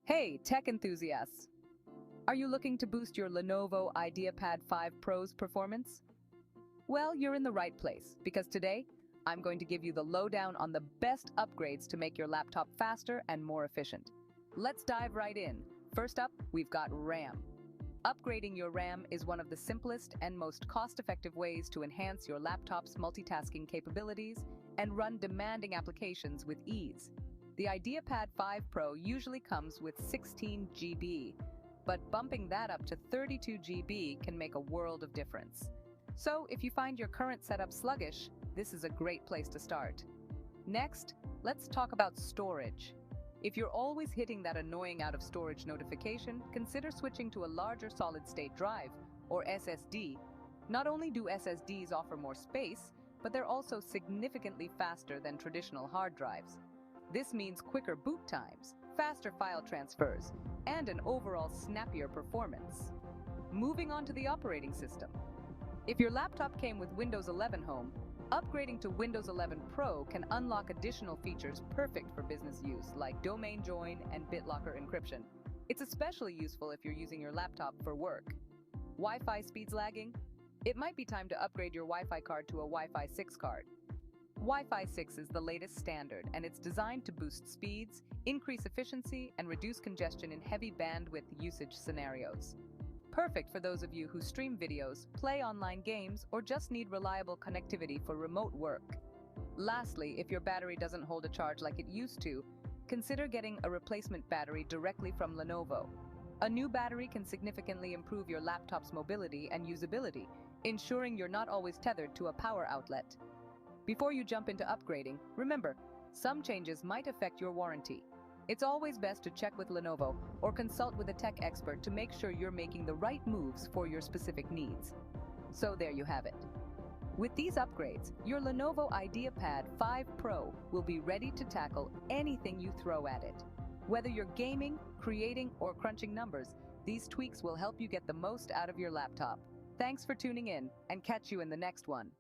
Hey, tech enthusiasts! Are you looking to boost your Lenovo IdeaPad 5 Pro's performance? Well, you're in the right place, because today, I'm going to give you the lowdown on the best upgrades to make your laptop faster and more efficient. Let's dive right in. First up, we've got RAM. Upgrading your RAM is one of the simplest and most cost-effective ways to enhance your laptop's multitasking capabilities and run demanding applications with ease. The IdeaPad 5 Pro usually comes with 16 GB, but bumping that up to 32 GB can make a world of difference. So if you find your current setup sluggish, this is a great place to start. Next, let's talk about storage. If you're always hitting that annoying out of storage notification, consider switching to a larger solid-state drive, or SSD. Not only do SSDs offer more space, but they're also significantly faster than traditional hard drives. This means quicker boot times, faster file transfers, and an overall snappier performance. Moving on to the operating system. If your laptop came with Windows 11 Home, upgrading to Windows 11 Pro can unlock additional features perfect for business use, like domain join and BitLocker encryption. It's especially useful if you're using your laptop for work. Wi-Fi speeds lagging? It might be time to upgrade your Wi-Fi card to a Wi-Fi 6 card. Wi-Fi 6 is the latest standard, and it's designed to boost speeds, increase efficiency, and reduce congestion in heavy bandwidth usage scenarios. Perfect for those of you who stream videos, play online games, or just need reliable connectivity for remote work. Lastly, if your battery doesn't hold a charge like it used to, consider getting a replacement battery directly from Lenovo. A new battery can significantly improve your laptop's mobility and usability, ensuring you're not always tethered to a power outlet. Before you jump into upgrading, remember, some changes might affect your warranty. It's always best to check with Lenovo or consult with a tech expert to make sure you're making the right moves for your specific needs. So there you have it. With these upgrades, your Lenovo IdeaPad 5 Pro will be ready to tackle anything you throw at it. Whether you're gaming, creating, or crunching numbers, these tweaks will help you get the most out of your laptop. Thanks for tuning in, and catch you in the next one.